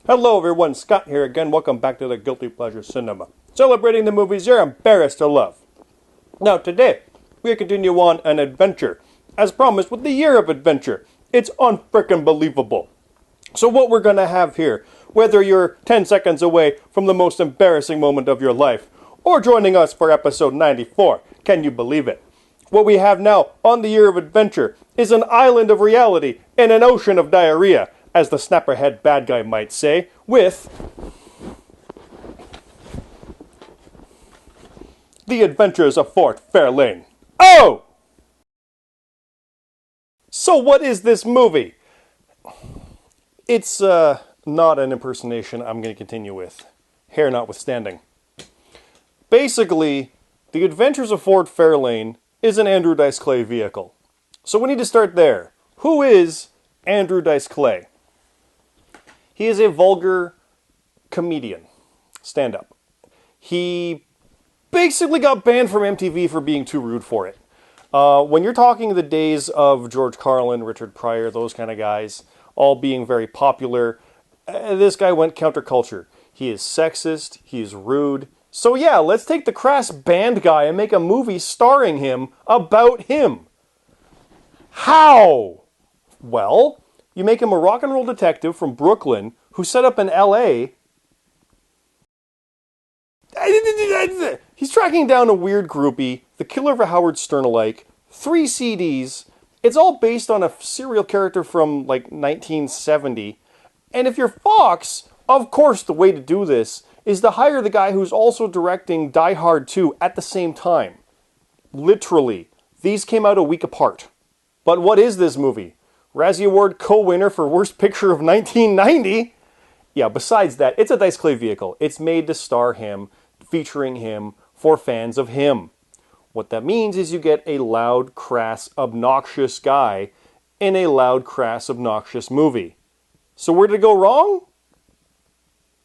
Hello everyone, Scott here again. Welcome back to the Guilty Pleasure Cinema, celebrating the movies you're embarrassed to love. Now today, we continue on an adventure, as promised with the year of adventure. It's un-freakin believable. So what we're going to have here, whether you're 10 seconds away from the most embarrassing moment of your life, or joining us for episode 94, can you believe it? What we have now on the year of adventure is an island of reality in an ocean of diarrhea, as the snapperhead bad guy might say, with The Adventures of Fort Fairlane. Oh! So what is this movie? It's not an impersonation I'm going to continue with, hair notwithstanding. Basically, The Adventures of Fort Fairlane is an Andrew Dice Clay vehicle. So we need to start there. Who is Andrew Dice Clay? He is a vulgar comedian, stand-up. He basically got banned from MTV for being too rude for it. When you're talking the days of George Carlin, Richard Pryor, those kind of guys, all being very popular, this guy went counterculture. He is sexist, he is rude. So yeah, let's take the crass band guy and make a movie starring him about him. How? Well, you make him a rock and roll detective from Brooklyn who set up in LA. He's tracking down a weird groupie, the killer of a Howard Stern-alike, 3 CDs. It's all based on a serial character from like 1970. And if you're Fox, of course the way to do this is to hire the guy who's also directing Die Hard 2 at the same time. Literally. These came out a week apart. But what is this movie? Razzie Award co-winner for Worst Picture of 1990? Yeah, besides that, it's a Dice Clay vehicle. It's made to star him, featuring him, for fans of him. What that means is you get a loud, crass, obnoxious guy in a loud, crass, obnoxious movie. So where did it go wrong?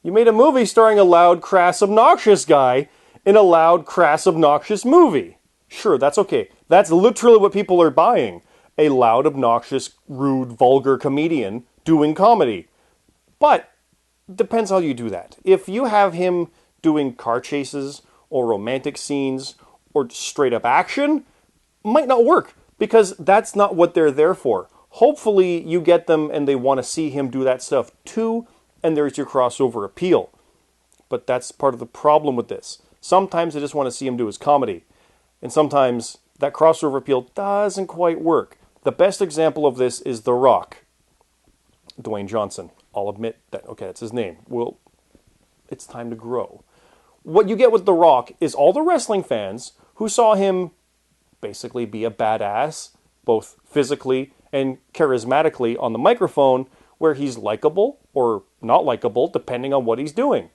You made a movie starring a loud, crass, obnoxious guy in a loud, crass, obnoxious movie. Sure, that's okay. That's literally what people are buying. A loud, obnoxious, rude, vulgar comedian doing comedy. But depends how you do that. If you have him doing car chases or romantic scenes or straight up action, might not work because that's not what they're there for. Hopefully you get them and they want to see him do that stuff too, and there's your crossover appeal. But that's part of the problem with this. Sometimes they just want to see him do his comedy, and sometimes that crossover appeal doesn't quite work. The best example of this is The Rock. Dwayne Johnson. I'll admit that, okay, that's his name. Well, it's time to grow. What you get with The Rock is all the wrestling fans who saw him basically be a badass, both physically and charismatically on the microphone, where he's likable or not likable, depending on what he's doing.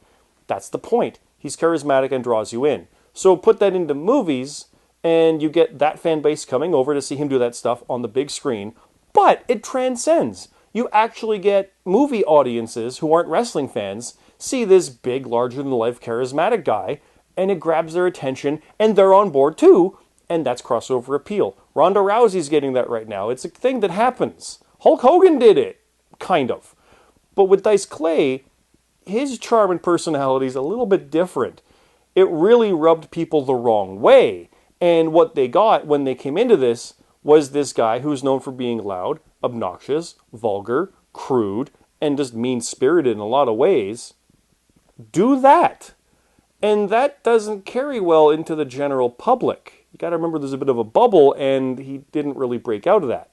That's the point. He's charismatic and draws you in. So put that into movies, and you get that fan base coming over to see him do that stuff on the big screen. But it transcends. You actually get movie audiences who aren't wrestling fans see this big, larger-than-life, charismatic guy, and it grabs their attention, and they're on board too, and that's crossover appeal. Ronda Rousey's getting that right now. It's a thing that happens. Hulk Hogan did it, kind of. But with Dice Clay, his charm and personality is a little bit different. It really rubbed people the wrong way. And what they got when they came into this was this guy who's known for being loud, obnoxious, vulgar, crude, and just mean-spirited in a lot of ways. Do that. And that doesn't carry well into the general public. You got to remember there's a bit of a bubble, and he didn't really break out of that.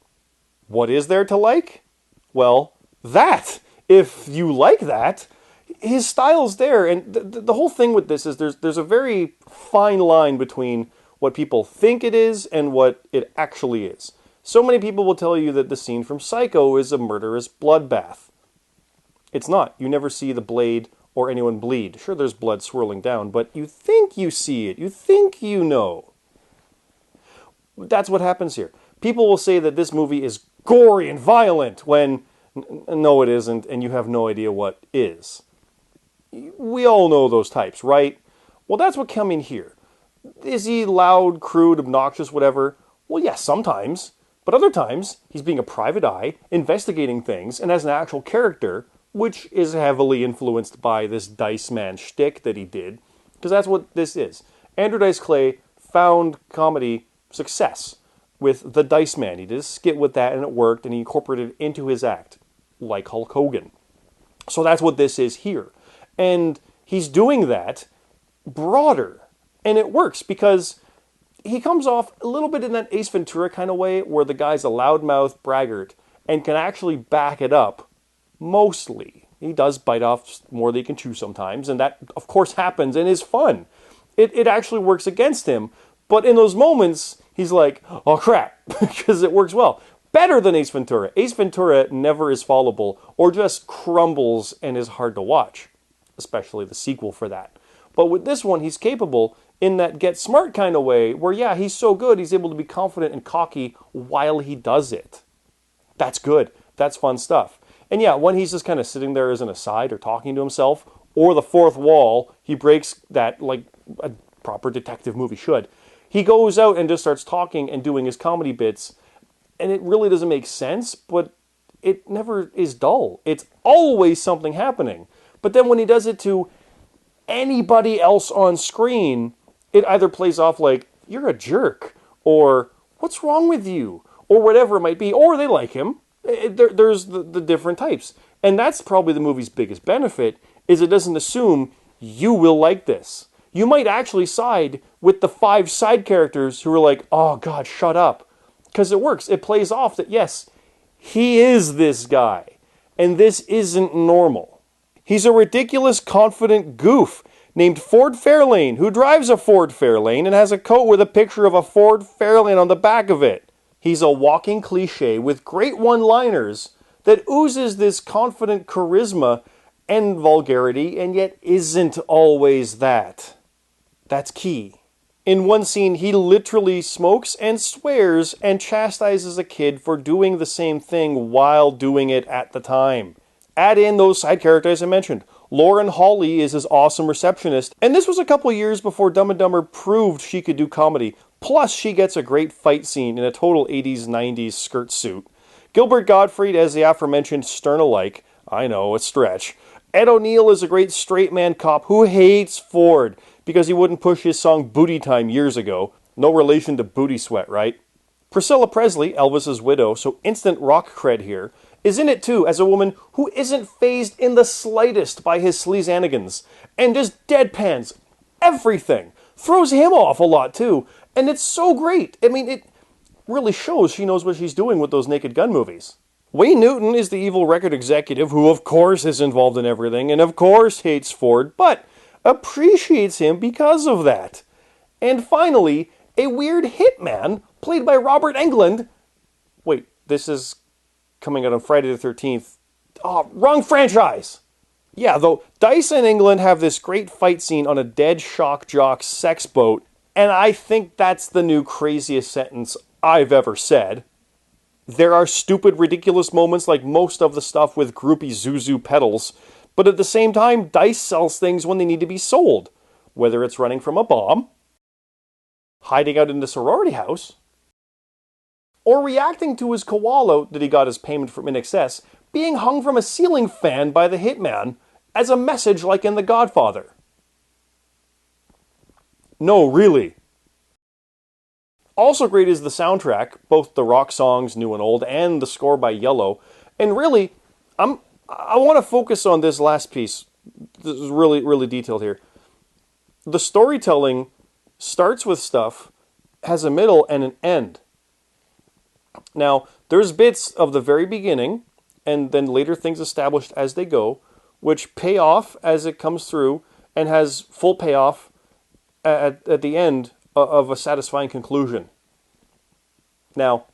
What is there to like? Well, that. If you like that, his style's there. And the whole thing with this is there's a very fine line between what people think it is and what it actually is. So many people will tell you that the scene from Psycho is a murderous bloodbath. It's not. You never see the blade or anyone bleed. Sure, there's blood swirling down, but you think you see it. You think you know. That's what happens here. People will say that this movie is gory and violent when, no, it isn't, and you have no idea what is. We all know those types, right? Well, that's what came in here. Is he loud, crude, obnoxious, whatever? Well, yes, sometimes. But other times, he's being a private eye, investigating things, and as an actual character, which is heavily influenced by this Dice Man shtick that he did, because that's what this is. Andrew Dice Clay found comedy success with the Dice Man. He did a skit with that and it worked, and he incorporated it into his act, like Hulk Hogan. So that's what this is here. And he's doing that broader, and it works because he comes off a little bit in that Ace Ventura kind of way where the guy's a loudmouth braggart and can actually back it up mostly. He does bite off more than he can chew sometimes, and that, of course, happens and is fun. It actually works against him, but in those moments, he's like, oh crap, because it works well. Better than Ace Ventura. Ace Ventura never is followable or just crumbles and is hard to watch, especially the sequel for that. But with this one, he's capable in that get smart kind of way where, yeah, he's so good, he's able to be confident and cocky while he does it. That's good. That's fun stuff. And yeah, when he's just kind of sitting there as an aside or talking to himself, or the fourth wall, he breaks that like a proper detective movie should. He goes out and just starts talking and doing his comedy bits, and it really doesn't make sense, but it never is dull. It's always something happening. But then when he does it to anybody else on screen, it either plays off like, you're a jerk, or what's wrong with you, or whatever it might be, or they like him. There's the different types. And that's probably the movie's biggest benefit, is it doesn't assume you will like this. You might actually side with the 5 side characters who are like, oh God, shut up. Because it works. It plays off that, yes, he is this guy, and this isn't normal. He's a ridiculous, confident goof named Ford Fairlane, who drives a Ford Fairlane and has a coat with a picture of a Ford Fairlane on the back of it. He's a walking cliche with great one-liners that oozes this confident charisma and vulgarity, and yet isn't always that. That's key. In one scene, he literally smokes and swears and chastises a kid for doing the same thing while doing it at the time. Add in those side characters I mentioned. Lauren Hawley is his awesome receptionist, and this was a couple years before Dumb and Dumber proved she could do comedy. Plus, she gets a great fight scene in a total 80s, 90s skirt suit. Gilbert Gottfried as the aforementioned Stern-alike. I know, a stretch. Ed O'Neill is a great straight man cop who hates Ford because he wouldn't push his song Booty Time years ago. No relation to Booty Sweat, right? Priscilla Presley, Elvis's widow, so instant rock cred here, is in it too as a woman who isn't fazed in the slightest by his sleazanigans and just deadpans everything. Throws him off a lot too, and it's so great. I mean, it really shows she knows what she's doing with those Naked Gun movies. Wayne Newton is the evil record executive who of course is involved in everything and of course hates Ford, but appreciates him because of that. And finally, a weird hitman played by Robert Englund. Wait, this is coming out on Friday the 13th. Oh, wrong franchise! Yeah, though, Dice and Englund have this great fight scene on a dead shock jock sex boat, and I think that's the new craziest sentence I've ever said. There are stupid, ridiculous moments like most of the stuff with groupie Zuzu pedals, but at the same time, Dice sells things when they need to be sold. Whether it's running from a bomb, hiding out in the sorority house, or reacting to his koala that he got as payment from InXS being hung from a ceiling fan by the hitman as a message like in The Godfather. No, really. Also great is the soundtrack, both the rock songs, new and old, and the score by Yellow. And really, I want to focus on this last piece. This is really, really detailed here. The storytelling starts with stuff, has a middle and an end. Now, there's bits of the very beginning, and then later things established as they go, which pay off as it comes through, and has full payoff at the end of a satisfying conclusion. Now,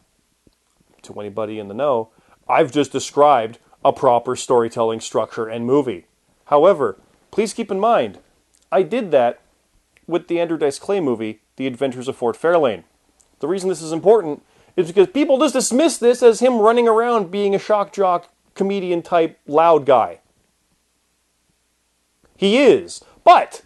to anybody in the know, I've just described a proper storytelling structure and movie. However, please keep in mind, I did that with the Andrew Dice Clay movie, The Adventures of Fort Fairlane. The reason this is important is because people just dismiss this as him running around being a shock jock, comedian type, loud guy. He is, but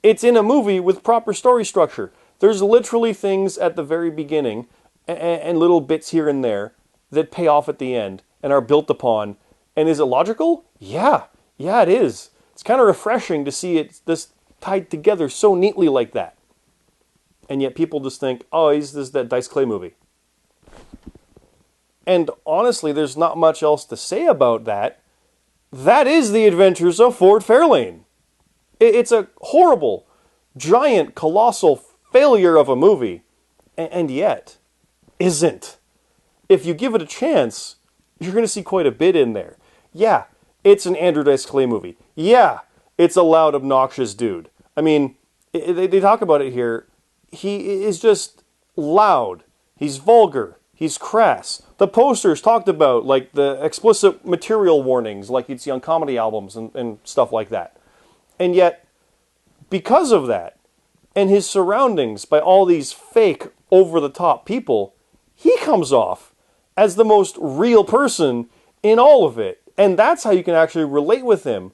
it's in a movie with proper story structure. There's literally things at the very beginning and little bits here and there that pay off at the end and are built upon. And is it logical? Yeah, yeah, it is. It's kind of refreshing to see it this tied together so neatly like that. And yet people just think, oh, he's this that Dice Clay movie. And honestly, there's not much else to say about that. That is The Adventures of Ford Fairlane. It's a horrible, giant, colossal failure of a movie. And yet, isn't. If you give it a chance, you're going to see quite a bit in there. Yeah, it's an Andrew Dice Clay movie. Yeah, it's a loud, obnoxious dude. I mean, they talk about it here. He is just loud. He's vulgar. He's crass. The posters talked about, like, the explicit material warnings, like you'd see on comedy albums and stuff like that. And yet, because of that, and his surroundings by all these fake, over-the-top people, he comes off as the most real person in all of it. And that's how you can actually relate with him,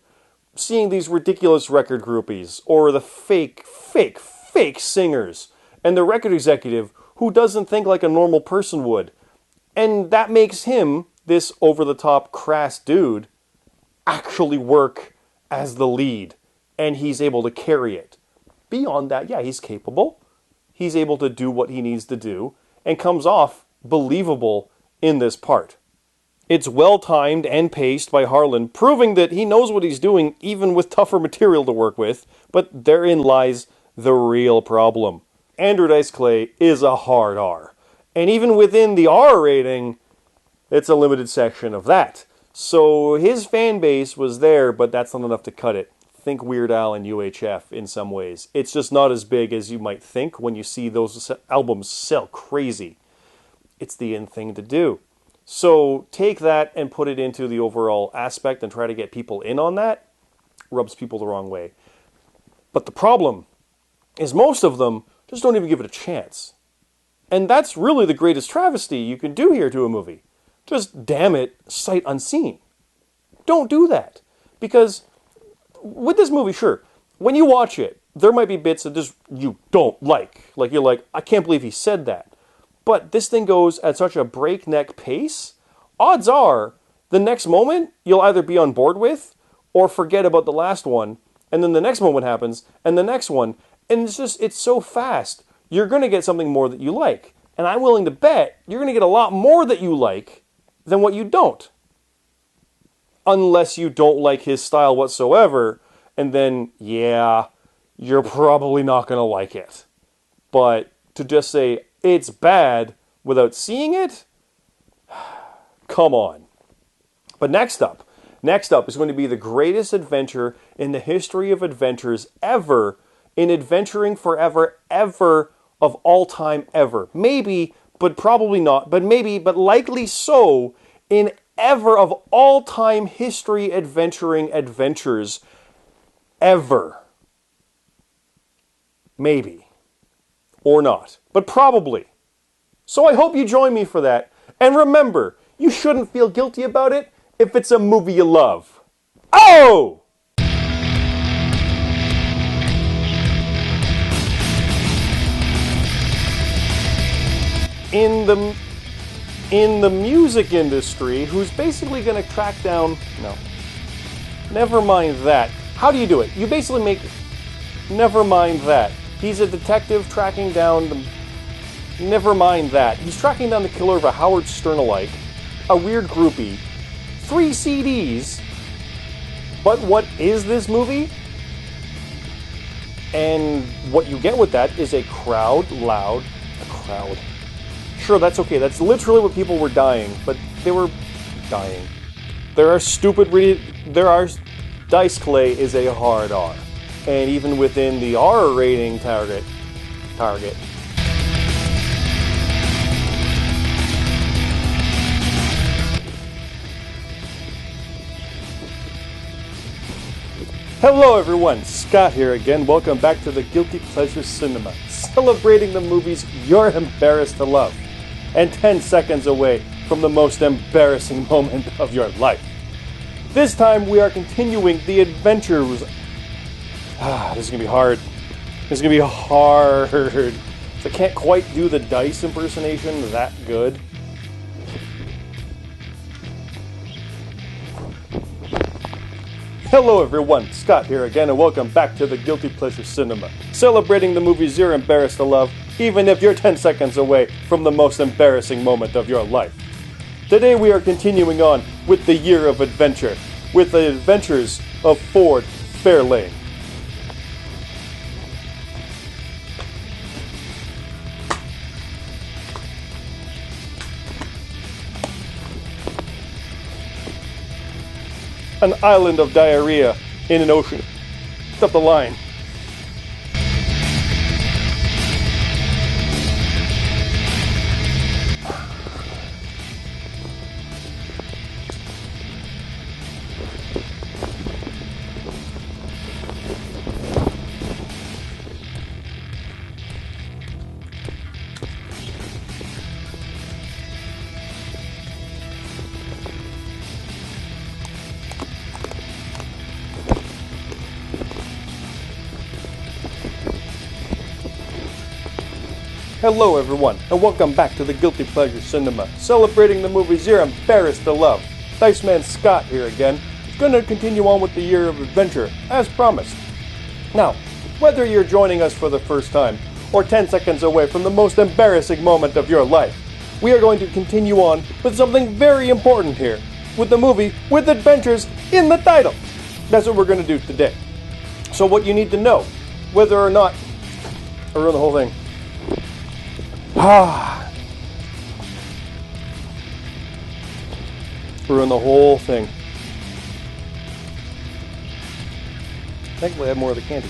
seeing these ridiculous record groupies, or the fake singers, and the record executive who doesn't think like a normal person would. And that makes him, this over-the-top crass dude, actually work as the lead. And he's able to carry it. Beyond that, yeah, he's capable. He's able to do what he needs to do, and comes off believable in this part. It's well-timed and paced by Harlan, proving that he knows what he's doing even with tougher material to work with, but therein lies the real problem. Andrew Dice Clay is a hard R. And even within the R rating, it's a limited section of that. So his fan base was there, but that's not enough to cut it. Think Weird Al and UHF in some ways. It's just not as big as you might think when you see those albums sell crazy. It's the in thing to do. So take that and put it into the overall aspect and try to get people in on that. Rubs people the wrong way. But the problem is most of them just don't even give it a chance. And that's really the greatest travesty you can do here to a movie. Just, damn it, sight unseen. Don't do that. Because with this movie, sure, when you watch it, there might be bits that just you don't like. Like, you're like, I can't believe he said that. But this thing goes at such a breakneck pace, odds are, the next moment you'll either be on board with, or forget about the last one, and then the next moment happens, and the next one, and it's so fast, you're going to get something more that you like. And I'm willing to bet you're going to get a lot more that you like than what you don't. Unless you don't like his style whatsoever, and then, yeah, you're probably not going to like it. But to just say, it's bad, without seeing it? Come on. But next up is going to be the greatest adventure in the history of adventures ever, in adventuring forever, ever, of all time ever. Maybe, but probably not, but maybe, but likely so, in ever of all time history adventuring adventures ever. Maybe. Or not. But probably. So I hope you join me for that. And remember, you shouldn't feel guilty about it if it's a movie you love. Oh! In the music industry, who's basically going to track down... No. Never mind that. How do you do it? You basically make... Never mind that. He's a detective tracking down the... Never mind that. He's tracking down the killer of a Howard Stern-alike, a weird groupie, 3 CDs. But what is this movie? And what you get with that is a crowd. Sure, that's okay. That's literally what people were dying, but they were dying. Dice Clay is a hard R. And even within the R rating target. Hello everyone, Scott here again. Welcome back to the Guilty Pleasure Cinema, celebrating the movies you're embarrassed to love, and 10 seconds away from the most embarrassing moment of your life. This time we are continuing the adventures. This is going to be hard. I can't quite do the Dice impersonation that good. Hello everyone, Scott here again, and welcome back to the Guilty Pleasure Cinema, celebrating the movies you're embarrassed to love, even if you're 10 seconds away from the most embarrassing moment of your life. Today we are continuing on with the Year of Adventure, with the adventures of Ford Fairlane. An island of diarrhea in an ocean. Up the line. Hello everyone, and welcome back to the Guilty Pleasure Cinema, celebrating the movies you're embarrassed to love. Dice Man Scott here again, going to continue on with the Year of Adventure, as promised. Now, whether you're joining us for the first time, or 10 seconds away from the most embarrassing moment of your life, we are going to continue on with something very important here, with the movie with adventures in the title. That's what we're going to do today. So what you need to know, whether or not, I ruined the whole thing. Ruin the whole thing. Thankfully I have more of the candy.